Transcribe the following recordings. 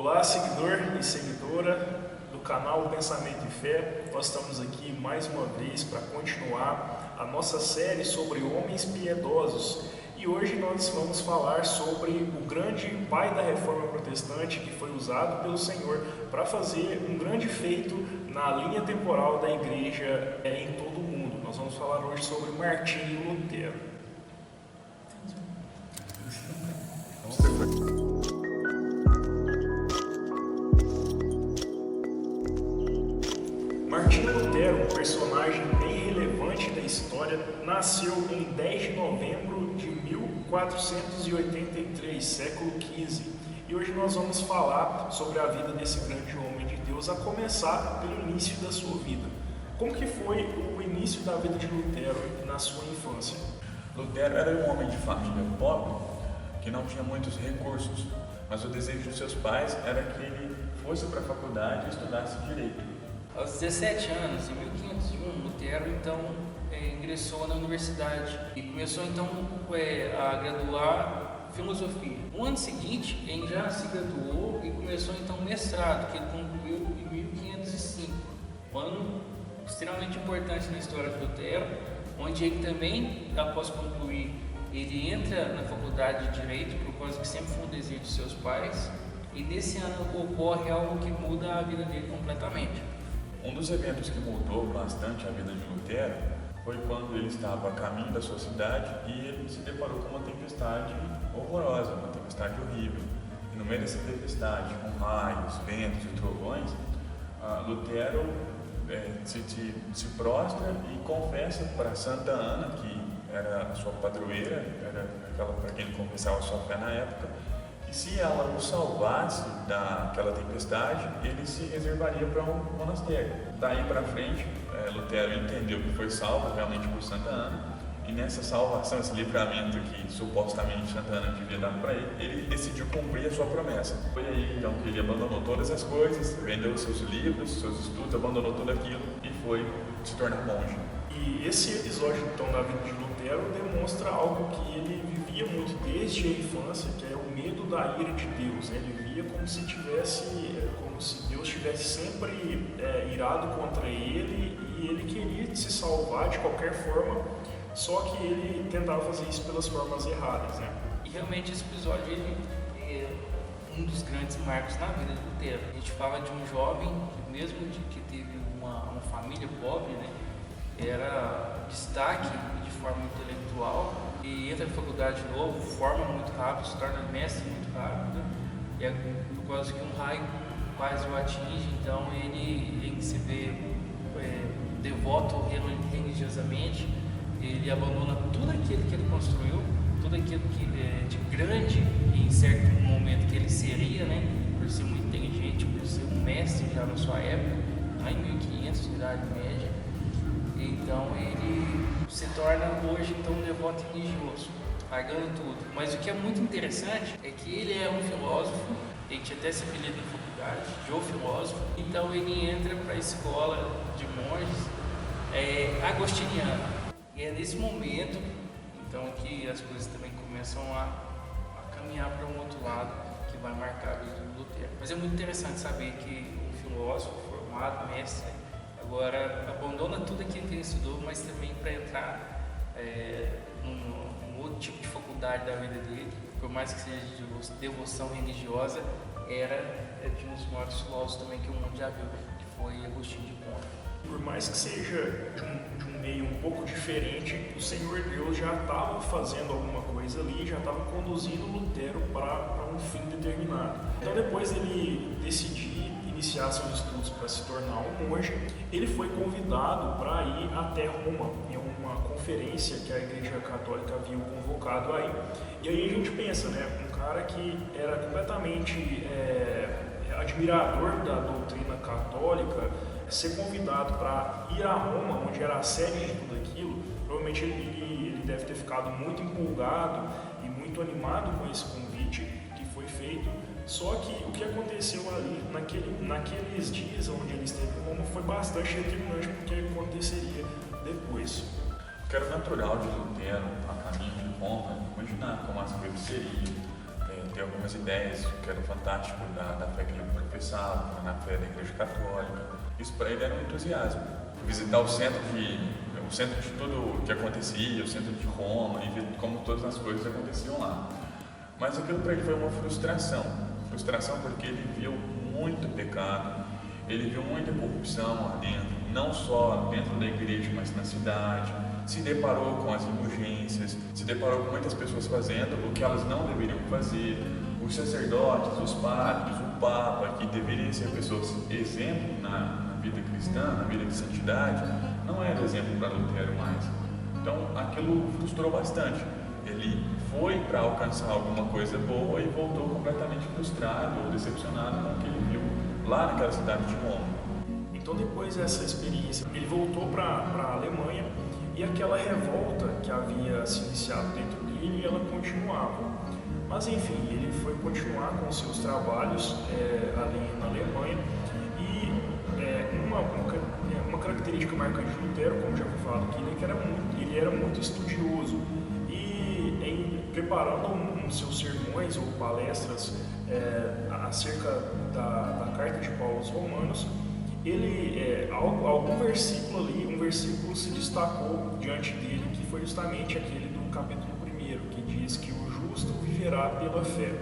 Olá, seguidor e seguidora do canal Pensamento e Fé. Nós estamos aqui mais uma vez para continuar a nossa série sobre homens piedosos. E hoje nós vamos falar sobre o grande pai da Reforma Protestante que foi usado pelo Senhor para fazer um grande feito na linha temporal da igreja em todo o mundo. Nós vamos falar hoje sobre Martinho Lutero. Martinho Lutero, um personagem bem relevante da história, nasceu em 10 de novembro de 1483, século XV. E hoje nós vamos falar sobre a vida desse grande homem de Deus, a começar pelo início da sua vida. Como que foi o início da vida de Lutero na sua infância? Lutero era um homem de família pobre, que não tinha muitos recursos, mas o desejo dos seus pais era que ele fosse para a faculdade e estudasse direito. Aos 17 anos, em 1501, Lutero então ingressou na universidade e começou então a graduar filosofia. No ano seguinte, ele já se graduou e começou então o mestrado, que ele concluiu em 1505, um ano extremamente importante na história de Lutero, onde ele também, após concluir, ele entra na faculdade de Direito, por causa que sempre foi um desejo de seus pais, e nesse ano ocorre algo que muda a vida dele completamente. Um dos eventos que mudou bastante a vida de Lutero foi quando ele estava a caminho da sua cidade e ele se deparou com uma tempestade horrorosa, uma tempestade horrível. E no meio dessa tempestade, com raios, ventos e trovões, Lutero se prostra e confessa para Santa Ana, que era a sua padroeira, era aquela para quem ele confessava sua fé na época, e se ela o salvasse daquela tempestade, ele se reservaria para um monastério. Daí para frente, Lutero entendeu que foi salvo realmente por Santa Ana, e nessa salvação, esse livramento que supostamente Santa Ana devia dar para ele, ele decidiu cumprir a sua promessa. Foi aí então que ele abandonou todas as coisas, vendeu seus livros, seus estudos, abandonou tudo aquilo e foi se tornar monge. E esse episódio então da vida de Lutero demonstra algo que ele vivia muito desde a infância, que é o medo da ira de Deus. Ele via como se Deus estivesse sempre irado contra ele e ele queria se salvar de qualquer forma, só que ele tentava fazer isso pelas formas erradas, né? E realmente esse episódio ele é um dos grandes marcos na vida de Lutero. A gente fala de um jovem, mesmo que teve uma família pobre, né? Era destaque de forma intelectual e entra na faculdade de novo, forma muito rápido, se torna mestre muito rápido, e é por causa que um raio quase o atinge, então ele se vê devoto religiosamente, ele abandona tudo aquilo que ele construiu, tudo aquilo que de grande em certo momento que ele seria, né, por ser muito inteligente, por ser um mestre já na sua época, lá em 1500, Idade Média. Então ele se torna hoje então um devoto religioso, largando tudo. Mas o que é muito interessante é que ele é um filósofo, ele tinha até esse apelido na faculdade, de o filósofo. Então ele entra para a escola de monges agostiniana. E é nesse momento então que as coisas também começam a caminhar para um outro lado que vai marcar a vida do Lutero. Mas é muito interessante saber que um filósofo formado, mestre, agora abandona tudo aquilo que ele estudou, mas também para entrar num outro tipo de faculdade da vida dele, por mais que seja de devoção religiosa, era de um dos maiores filósofos também que o mundo já viu, que foi Agostinho de Hipona. Por mais que seja de um meio um pouco diferente, o Senhor Deus já estava fazendo alguma coisa ali, já estava conduzindo Lutero para um fim determinado. Então depois ele decidir iniciar seus estudos para se tornar um monge, ele foi convidado para ir até Roma, em uma conferência que a Igreja Católica havia convocado aí. E aí a gente pensa, né, um cara que era completamente admirador da doutrina católica, ser convidado para ir a Roma, onde era a sede de tudo aquilo, provavelmente ele deve ter ficado muito empolgado e muito animado com esse convite que foi feito. Só que o que aconteceu ali naqueles dias onde ele esteve em Roma foi bastante determinante para o que aconteceria depois. O que era natural de Lutero, a caminho de Roma, imaginar como as coisas seriam, ter algumas ideias que eram fantásticas da fé que ele professava, na fé da Igreja Católica. Isso para ele era um entusiasmo. Visitar o centro de tudo que acontecia, o centro de Roma, e ver como todas as coisas aconteciam lá. Mas aquilo para ele foi uma frustração. Frustração porque ele viu muito pecado, ele viu muita corrupção lá dentro, não só dentro da igreja, mas na cidade. Se deparou com as indulgências, se deparou com muitas pessoas fazendo o que elas não deveriam fazer. Os sacerdotes, os padres, o Papa, que deveriam ser pessoas exemplo na vida cristã, na vida de santidade, não era exemplo para Lutero mais. Então aquilo frustrou bastante. Ele foi para alcançar alguma coisa boa e voltou completamente frustrado ou decepcionado com o que ele viu lá naquela cidade de Roma. Então, depois dessa experiência, ele voltou para a Alemanha e aquela revolta que havia se iniciado dentro dele, ela continuava. Mas, enfim, ele foi continuar com seus trabalhos ali na Alemanha e uma característica marcante de Lutero, como já foi falado aqui, ele era muito estudioso. Preparando seus sermões ou palestras acerca da carta de Paulo aos Romanos, algum versículo ali, um versículo se destacou diante dele, que foi justamente aquele do capítulo 1, que diz que o justo viverá pela fé.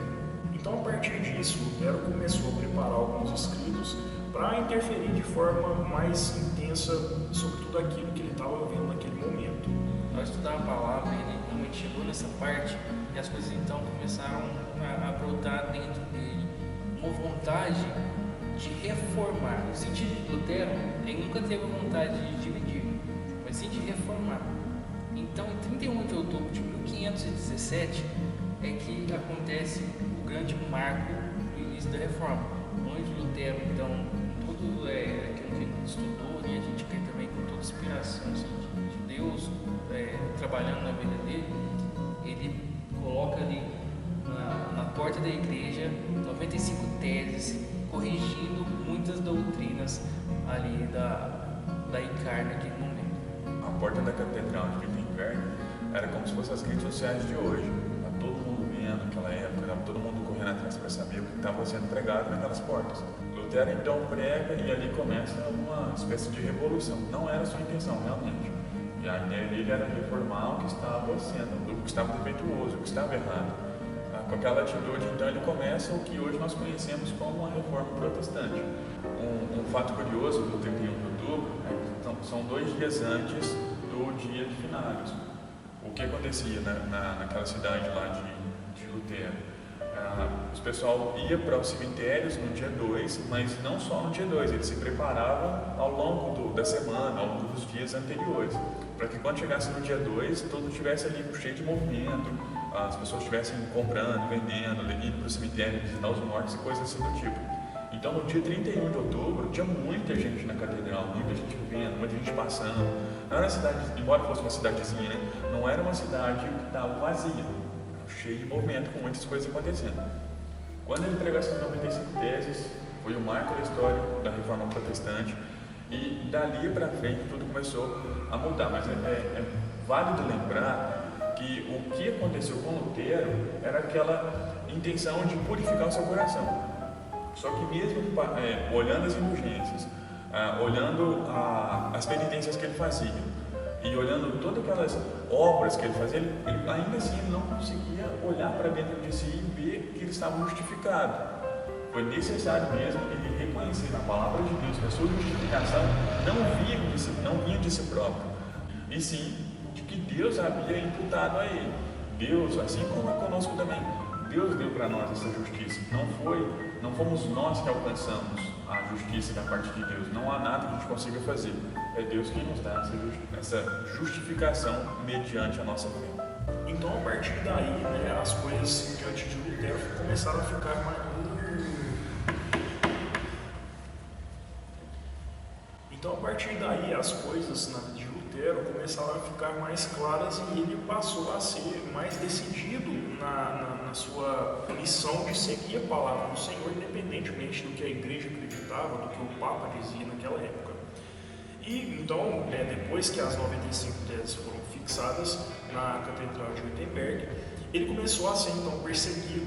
Então, a partir disso, Lutero começou a preparar alguns escritos para interferir de forma mais intensa sobre tudo aquilo que ele estava vendo naquele momento. Ao estudar a palavra, ele realmente chegou nessa parte e as coisas então começaram a brotar dentro dele uma vontade de reformar. No sentido de Lutero, ele nunca teve a vontade de dividir, mas sim de reformar. Então, em 31 de outubro de 1517 é que acontece o grande marco do início da reforma, onde Lutero, então, tudo aquilo que ele estudou, e a gente quer também com toda a inspiração assim, de Deus trabalhando na vida dele, ele coloca ali na porta da igreja 95 teses, corrigindo muitas doutrinas ali da ICAR naquele momento. A porta da catedral de Wittenberg era como se fossem as redes sociais de hoje. Estava todo mundo vendo naquela época, estava todo mundo correndo atrás para saber o que estava sendo pregado naquelas portas. Lutero então prega e ali começa uma espécie de revolução. Não era a sua intenção, realmente. E a ideia dele era reformar o que estava sendo, o que estava defeituoso, o que estava errado. Com aquela atitude, então, ele começa o que hoje nós conhecemos como a Reforma Protestante. Um fato curioso do 31 de outubro é que são 2 dias antes do dia de finados. O que acontecia naquela cidade lá de Lutero? O pessoal ia para os cemitérios no dia 2, mas não só no dia 2, eles se preparavam ao longo da semana, ao longo dos dias anteriores, para que quando chegasse no dia 2, tudo estivesse ali cheio de movimento, as pessoas estivessem comprando, vendendo, indo para o cemitério, visitar os mortos e coisas assim do tipo. Então, no dia 31 de outubro, tinha muita gente na catedral, muita gente vendo, muita gente passando. Não era uma cidade, embora fosse uma cidadezinha, né? Não era uma cidade que estava vazia, cheia de movimento, com muitas coisas acontecendo. Quando ele pregou essas 95 teses, foi o marco da história da Reforma Protestante, e dali para frente tudo começou a mudar. Mas é válido lembrar que o que aconteceu com Lutero era aquela intenção de purificar o seu coração. Só que mesmo olhando as indulgências, olhando as penitências que ele fazia e olhando todas aquelas obras que ele fazia, ele ainda assim não conseguia olhar para dentro de si e ver que ele estava justificado. Foi necessário mesmo ele reconhecer na palavra de Deus que a sua justificação não vinha de si próprio, e sim de que Deus havia imputado a ele. Deus, assim como é conosco também, Deus deu para nós essa justiça. Não fomos nós que alcançamos a justiça da parte de Deus. Não há nada que a gente consiga fazer. É Deus quem nos dá essa justificação mediante a nossa fé. Então, a partir daí, as coisas diante de Lutero começaram a ficar mais... Então, a partir daí, as coisas na vida de Lutero começaram a ficar mais claras e ele passou a ser mais decidido na sua missão de seguir a palavra do Senhor, independentemente do que a igreja acreditava, do que o Papa dizia naquela época. E então, depois que as 95 teses foram fixadas na Catedral de Wittenberg, ele começou a ser então perseguido.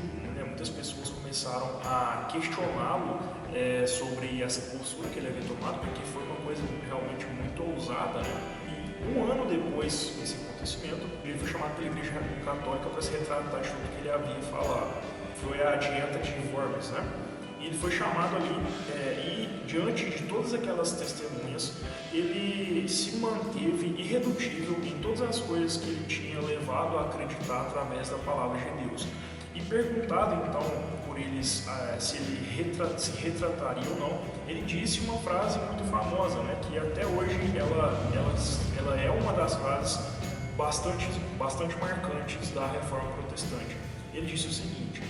muitas pessoas começaram a questioná-lo sobre essa postura que ele havia tomado, porque foi uma coisa realmente muito ousada, né? E um ano depois desse acontecimento, ele foi chamado pela Igreja Católica para se retratar de tudo que ele havia falado. Foi a dieta de Worms, né? E ele foi chamado ali e, diante de todas aquelas testemunhas, ele se manteve irredutível em todas as coisas que ele tinha levado a acreditar através da palavra de Deus. E perguntado então por eles se ele se retrataria ou não, ele disse uma frase muito famosa, né, que até hoje ela é uma das frases bastante marcantes da Reforma Protestante. Ele disse o seguinte: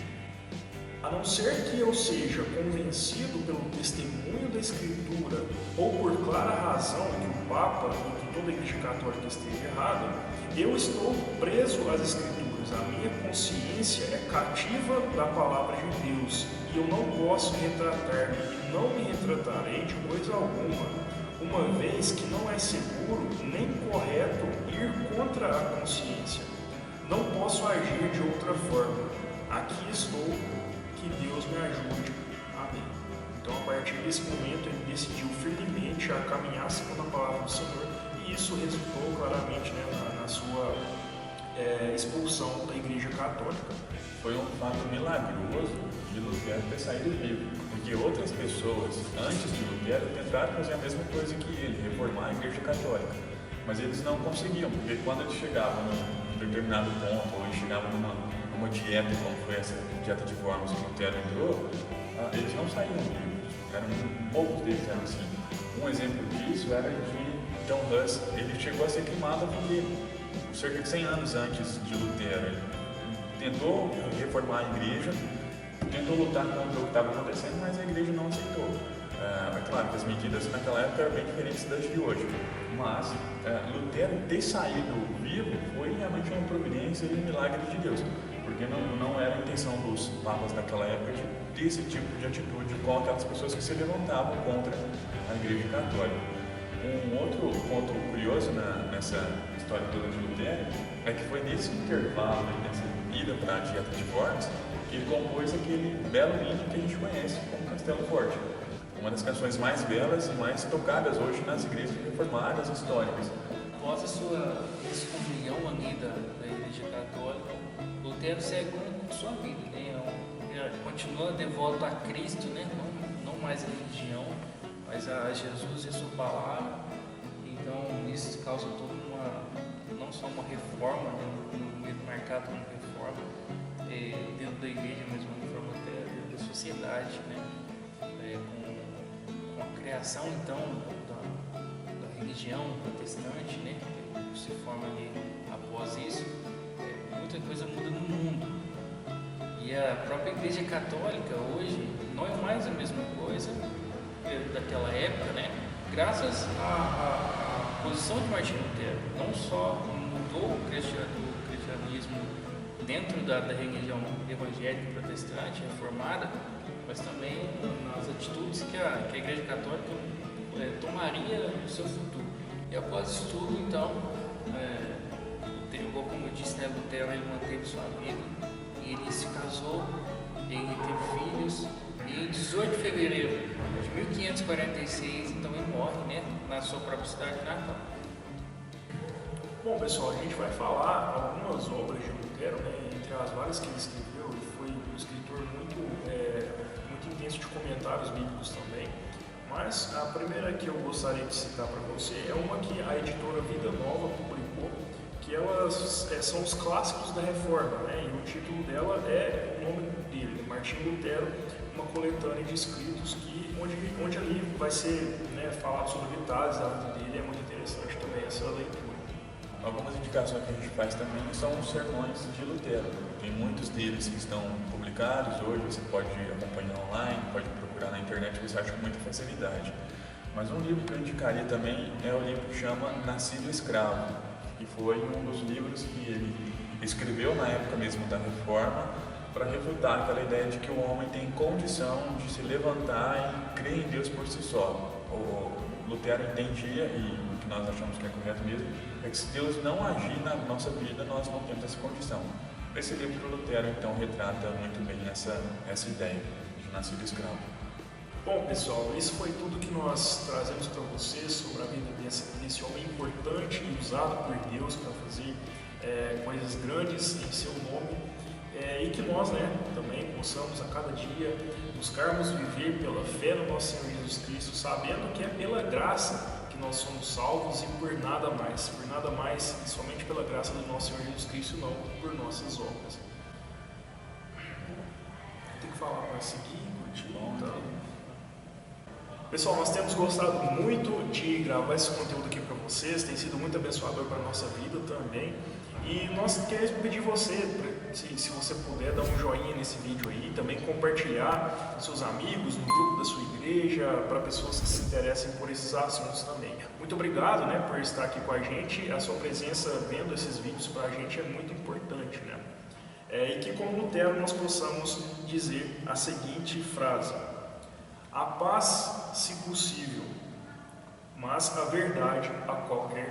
a não ser que eu seja convencido pelo testemunho da Escritura ou por clara razão que o Papa ou que toda a Igreja Católica esteja errada, eu estou preso às Escrituras. A minha consciência é cativa da Palavra de Deus e eu não posso retratar-me e não me retratarei de coisa alguma, uma vez que não é seguro nem correto ir contra a consciência. Não posso agir de outra forma. Aqui estou. Que Deus me ajude. Amém. Então, a partir desse momento, ele decidiu firmemente a caminhar segundo a palavra do Senhor, e isso resultou claramente, né, na sua expulsão da Igreja Católica. Foi um fato milagroso de Lutero ter saído vivo, porque outras pessoas, antes de Lutero, tentaram fazer a mesma coisa que ele, reformar a Igreja Católica. Mas eles não conseguiam, porque quando eles chegavam num determinado ponto, ou eles chegavam numa dieta, como foi essa dieta de Worms que Lutero entrou, eles não saíam vivos. Poucos deles eram assim. Um exemplo disso era de John Huss. Ele chegou a ser queimado a fogueira, cerca de 100 anos antes de Lutero. Ele tentou reformar a igreja, tentou lutar contra o que estava acontecendo, mas a igreja não aceitou. É claro que as medidas naquela época eram bem diferentes das de hoje, mas Lutero ter saído vivo foi realmente uma providência e um milagre de Deus, porque não era a intenção dos papas daquela época de ter esse tipo de atitude com aquelas pessoas que se levantavam contra a Igreja Católica. Um outro ponto curioso nessa história toda de Lutero é que foi nesse intervalo, nessa ida para a dieta de Worms, que ele compôs aquele belo hino que a gente conhece como Castelo Forte. Uma das canções mais belas e mais tocadas hoje nas igrejas reformadas históricas. Após a sua excomunhão ali da Igreja Católica, Lutero segue com sua vida, né? Continua devoto a Cristo, né? Não mais a religião, mas a Jesus e a sua palavra. Então isso causa toda não só uma reforma, né? Marcado como reforma dentro da igreja, mas uma reforma até da sociedade, né? Com a criação então da religião protestante, né? Que se forma ali após isso, muita coisa muda no mundo. E a própria Igreja Católica hoje não é mais a mesma coisa daquela época, né? Graças à posição de Martinho Lutero. Não só mudou o cristianismo dentro da religião evangélica protestante reformada, mas também nas atitudes que a Igreja Católica tomaria no seu futuro. E após isso tudo, então, como eu disse, né, Lutero ele manteve sua vida e ele se casou, ele teve filhos, e em 18 de fevereiro de 1546, então ele morre, né, na sua própria cidade natal. Bom, pessoal, a gente vai falar algumas obras de Lutero, né, entre as várias que ele escreveu. Ele foi um escritor muito intenso de comentários bíblicos também. Mas a primeira que eu gostaria de citar para você é uma que a editora Vida Nova publicou, que elas são os clássicos da Reforma, né? E o título dela é o nome dele, Martinho Lutero, uma coletânea de escritos onde ali vai ser, né, falado sobre detalhes da vida dele. É muito interessante também essa leitura. Algumas indicações que a gente faz também são os sermões de Lutero. Tem muitos deles que estão publicados hoje, você pode acompanhar online, pode procurar na internet, você acha com muita facilidade. Mas um livro que eu indicaria também é o livro que chama Nascido Escravo, que foi um dos livros que ele escreveu na época mesmo da Reforma para refutar aquela ideia de que o homem tem condição de se levantar e crer em Deus por si só. O Lutero entendia, e o que nós achamos que é correto mesmo, é que se Deus não agir na nossa vida, nós não temos essa condição. Esse livro do Lutero, então, retrata muito bem essa ideia de nascido escravo. Bom, pessoal, isso foi tudo que nós trazemos para vocês sobre a vida desse homem importante e usado por Deus para fazer coisas grandes em seu nome, e que nós, também possamos a cada dia buscarmos viver pela fé no nosso Senhor Jesus Cristo, sabendo que é pela graça que nós somos salvos e por nada mais, somente pela graça do nosso Senhor Jesus Cristo, não por nossas obras. Tem que falar para seguir, continuar. Então. Pessoal, nós temos gostado muito de gravar esse conteúdo aqui para vocês, tem sido muito abençoador para a nossa vida também. E nós queremos pedir você, se você puder, dar um joinha nesse vídeo aí, também compartilhar com seus amigos, no grupo da sua igreja, para pessoas que se interessem por esses assuntos também. Muito obrigado, por estar aqui com a gente, a sua presença vendo esses vídeos para a gente é muito importante, E que como Lutero nós possamos dizer a seguinte frase: a paz, se possível, mas a verdade a qualquer